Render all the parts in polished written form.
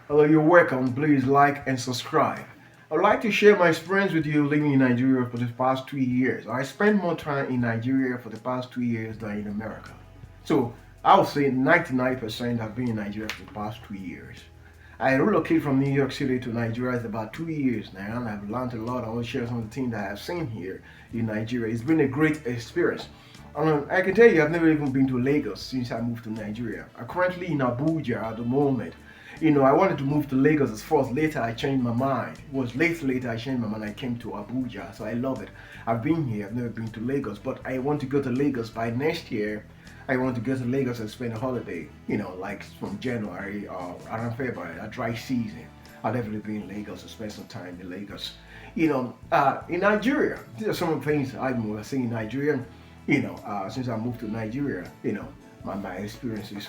Hello, you're welcome. Please like and subscribe. I'd like to share my experience with you living in Nigeria for the past 2 years. I spent more time in Nigeria for the past 2 years than in America. So I would say 99% have been in Nigeria for the past 2 years. I relocated from New York City to Nigeria it's about 2 years now, and I've learned a lot. I want to share some of the things that I've seen here in Nigeria. It's been a great experience. I can tell you, I've never even been to Lagos since I moved to Nigeria. I'm currently in Abuja at the moment. I wanted to move to Lagos at first. Later, I changed my mind. It was later I changed my mind. I came to Abuja, so I love it. I've been here. I've never been to Lagos, but I want to go to Lagos by next year. I want to go to Lagos and spend a holiday. Like from January or around February, a dry season. I'll definitely be in Lagos and spend some time in Lagos. In Nigeria, these are some of the things I've seen in Nigeria. Since I moved to Nigeria, my experiences.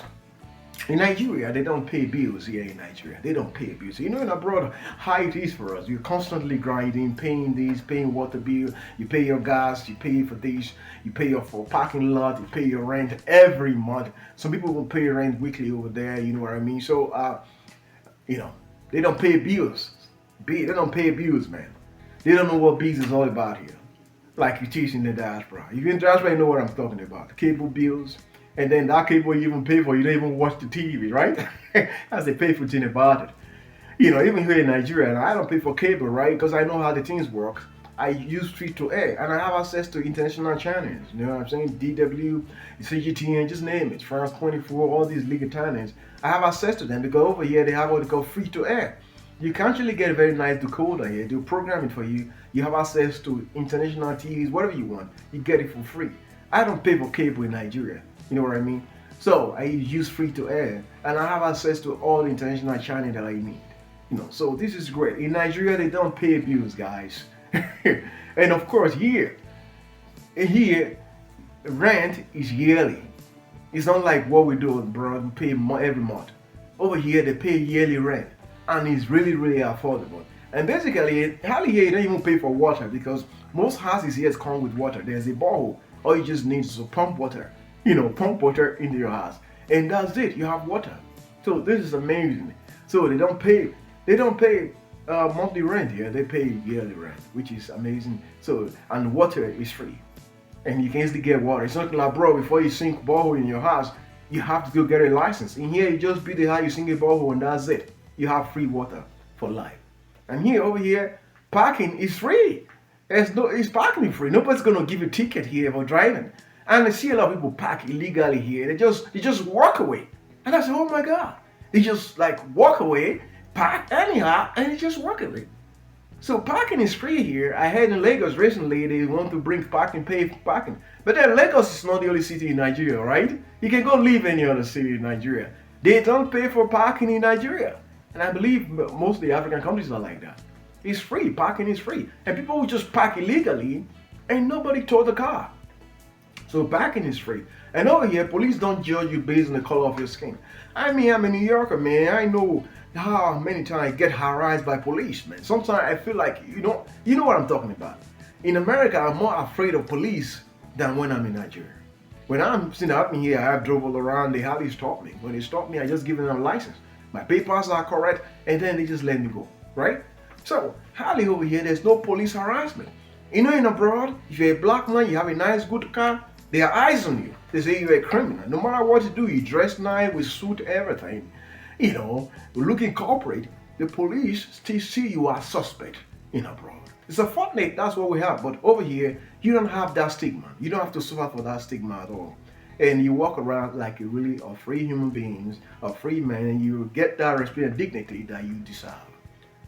In Nigeria, they don't pay bills here in Nigeria. They don't pay bills. In abroad, how it is for us. You're constantly grinding, paying this, paying water bill. You pay your gas, you pay for this, you pay for parking lot, you pay your rent every month. Some people will pay rent weekly over there, you know what I mean? So, they don't pay bills. They don't pay bills, man. They don't know what bills is all about here. Like you teach in the diaspora. If you're in the diaspora, you know what I'm talking about. Cable bills. And then that cable you even pay for, you don't even watch the TV, right? That's the painful thing about it. Even here in Nigeria, I don't pay for cable, right? Because I know how the things work. I use free to air, and I have access to international channels. You know what I'm saying? DW, CGTN, just name it. France 24, all these legal channels. I have access to them because over here they have what they call free to air. You can actually get a very nice decoder here. They'll program it for you. You have access to international TVs, whatever you want. You get it for free. I don't pay for cable in Nigeria. You know what I mean? So I use free to air, and I have access to all the international channels that I need. So this is great. In Nigeria, they don't pay bills, guys. And of course, here, rent is yearly. It's not like what we do abroad. We pay every month. Over here, they pay yearly rent, and it's really, really affordable. And basically, hardly here you don't even pay for water because most houses here come with water. There's a borehole. All you just need is to pump water. Pump water into your house, and that's it. You have water. So this is amazing. So they don't pay monthly rent here. They pay yearly rent, which is amazing. So and water is free, and you can easily get water. It's not like bro, before you sink borehole in your house, you have to go get a license. In here, you just build a house, you sink a borehole, and that's it. You have free water for life. And over here, parking is free. It's parking free. Nobody's gonna give you a ticket here for driving. And I see a lot of people park illegally here. They just walk away. And I say, oh my God. They just walk away, park anyhow, and they just walk away. So parking is free here. I heard in Lagos recently they want to bring parking, pay for parking. But then Lagos is not the only city in Nigeria, right? You can go live any other city in Nigeria. They don't pay for parking in Nigeria. And I believe most of the African countries are like that. It's free. Parking is free. And people will just park illegally and nobody towed the car. So parking is free. And over here, police don't judge you based on the color of your skin. I mean, I'm a New Yorker, man. I know how many times I get harassed by police, man. Sometimes I feel like, you know what I'm talking about. In America, I'm more afraid of police than when I'm in Nigeria. When I'm sitting up in here, I have drove all around, they hardly stop me. When they stop me, I just give them a license. My papers are correct, and then they just let me go, right? So, hardly over here, there's no police harassment. In abroad, if you're a black man, you have a nice, good car, there are eyes on you. They say you're a criminal. No matter what you do, you dress nice with suit, everything. Looking corporate, the police still see you as suspect in abroad. It's a fortnight, that's what we have. But over here, you don't have that stigma. You don't have to suffer for that stigma at all. And you walk around like a free human beings, a free man, and you get that respect and dignity that you deserve.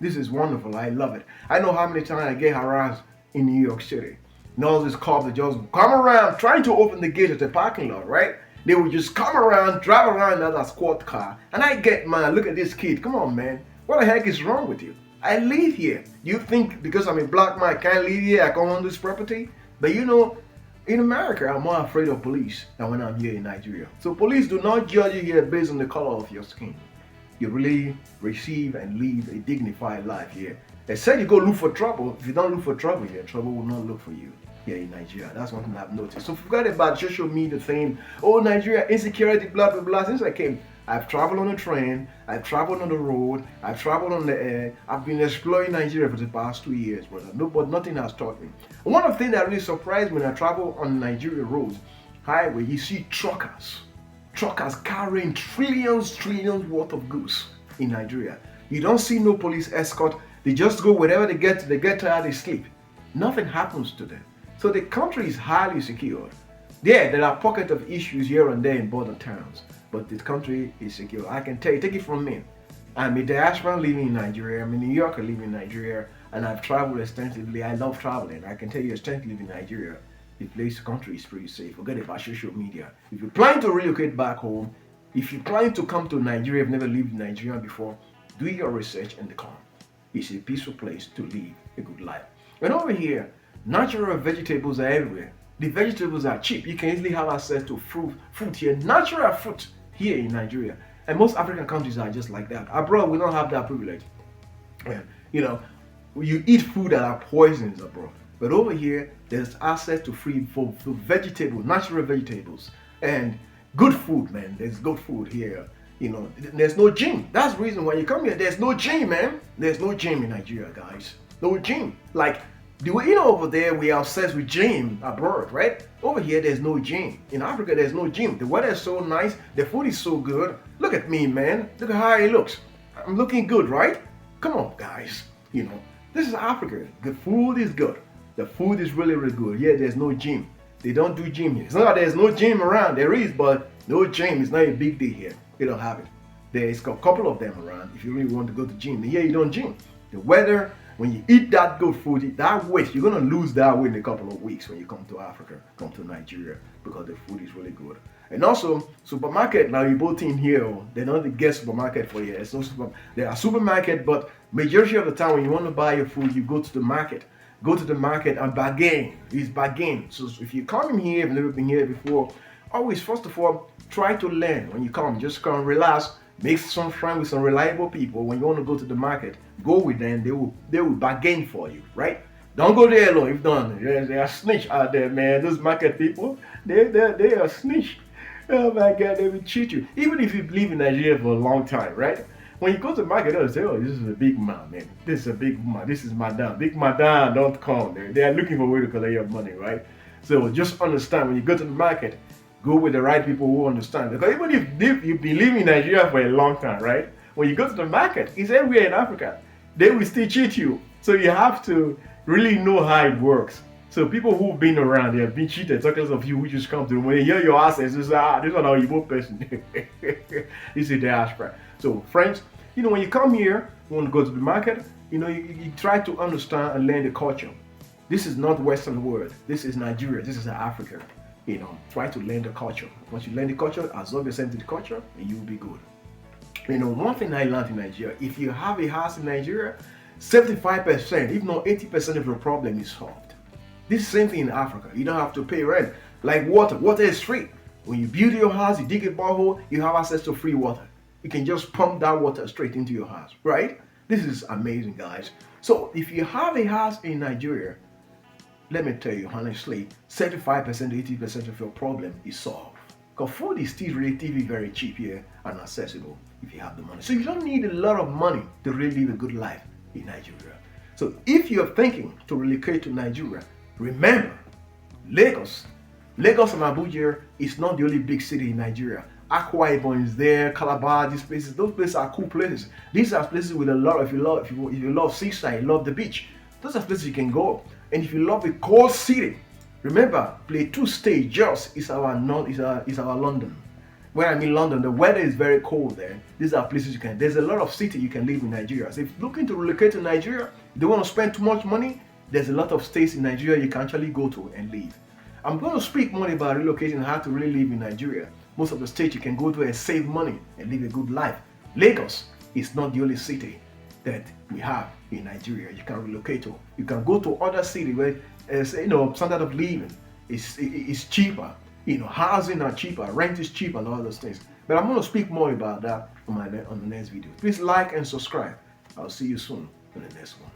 This is wonderful. I love it. I know how many times I get harassed in New York City. And all these cops that just come around trying to open the gate of the parking lot, right? They would just come around, drive around in that squad car. And I get, man, look at this kid. Come on, man. What the heck is wrong with you? I live here. You think because I'm a black man, I can't live here, I can't own this property? But in America, I'm more afraid of police than when I'm here in Nigeria. So police do not judge you here based on the color of your skin. You really receive and live a dignified life here. They said you go look for trouble. If you don't look for trouble here, trouble will not look for you here in Nigeria. That's one thing I've noticed. So forget about social media saying, oh, Nigeria, insecurity, blah, blah, blah. Since I came, I've traveled on the train, I've traveled on the road, I've traveled on the air. I've been exploring Nigeria for the past 2 years, brother. No, but nothing has taught me. And one of the things that really surprised me when I travel on Nigeria roads, highway, you see truckers carrying trillions worth of goods in Nigeria. You don't see no police escort. They just go wherever they get tired, they sleep. Nothing happens to them. So the country is highly secured. Yeah, there are pockets of issues here and there in border towns, but the country is secure. I can tell you, take it from me. I'm a diaspora living in Nigeria. I'm a New Yorker living in Nigeria, and I've traveled extensively. I love traveling. I can tell you, extensively in Nigeria, the country is pretty safe. Forget about social media. If you're planning to relocate back home, if you're planning to come to Nigeria, you've never lived in Nigeria before, do your research and come. It's a peaceful place to live a good life. And over here, natural vegetables are everywhere. The vegetables are cheap. You can easily have access to fruit here, natural fruit here in Nigeria. And most African countries are just like that. Abroad, we don't have that privilege. You know, you eat food that are poisons abroad. But over here, there's access to free for vegetables, natural vegetables, and good food, man. There's good food here. You know, there's no gym. That's the reason why you come here. There's no gym, man. There's no gym in Nigeria, guys. No gym. Like, over there we are obsessed with gym abroad, right? Over here there's no gym. In Africa there's no gym. The weather is so nice. The food is so good. Look at me, man. Look at how it looks. I'm looking good, right? Come on, guys. You know, this is Africa. The food is good. The food is really, really good. Yeah, there's no gym. They don't do gym here. It's not that there's no gym around. There is, but no gym. It's not a big deal here. They don't have it. There's a couple of them around if you really want to go to gym. Here you don't gym. The weather, when you eat that good food, that weight, you're going to lose that weight in a couple of weeks when you come to Africa, come to Nigeria, because the food is really good. And also, supermarket, now you both in here, they're not the guest supermarket for you. It's no there are supermarket, but majority of the time when you want to buy your food, you go to the market. Go to the market and bargain. It's bargain. So if you come in here, if you've never been here before, always, first of all, try to learn. When you come, just come, relax, make some friends with some reliable people. When you want to go to the market, go with them. They will bargain for you, right? Don't go there alone. If done, they are snitch out there, man. Those market people, they are snitch. Oh my God, they will cheat you. Even if you live in Nigeria for a long time, right? When you go to the market, they'll say, oh, this is a big man, man. This is a big man. This is madam. Big madam, don't come. They are looking for a way to collect your money, right? So just understand, when you go to the market, go with the right people who understand. Because even if you've been living in Nigeria for a long time, right? When you go to the market, it's everywhere in Africa. They will still cheat you. So you have to really know how it works. So people who've been around, they have been cheated. Talking of you who just come to them, when they hear your assets, they say, this is not an Igbo person. This is diaspora. So friends, when you come here, you want to go to the market, you try to understand and learn the culture. This is not Western world. This is Nigeria. This is Africa. Try to learn the culture. Once you learn the culture, absorb yourself to the culture, and you will be good. One thing I learned in Nigeria, if you have a house in Nigeria, 75%, if not 80% of your problem is solved. This same thing in Africa. You don't have to pay rent. Like water. Water is free. When you build your house, you dig a borehole, you have access to free water. You can just pump that water straight into your house, right? This is amazing, guys. So if you have a house in Nigeria, let me tell you honestly, 75% to 80% of your problem is solved. Because food is still relatively very cheap here and accessible if you have the money. So you don't need a lot of money to really live a good life in Nigeria. So if you're thinking to relocate to Nigeria, remember, Lagos and Abuja is not the only big city in Nigeria. Akwa Ibom is there, Calabar, those places are cool places. These are places with a lot of, if you love seaside, you love the beach, those are places you can go. And if you love the cold city, remember, Plateau State just is our London. When I mean London, the weather is very cold there. These are places there's a lot of city you can live in Nigeria. So if you're looking to relocate to Nigeria, you don't want to spend too much money, there's a lot of states in Nigeria you can actually go to and live. I'm going to speak more about relocating and how to really live in Nigeria. Most of the states you can go to and save money and live a good life. Lagos is not the only city that we have in Nigeria you can relocate to. You can go to other cities where standard of living is cheaper. Housing are cheaper, rent is cheaper, and all those things. But I'm going to speak more about that on the next video. Please like and subscribe. I'll see you soon in the next one.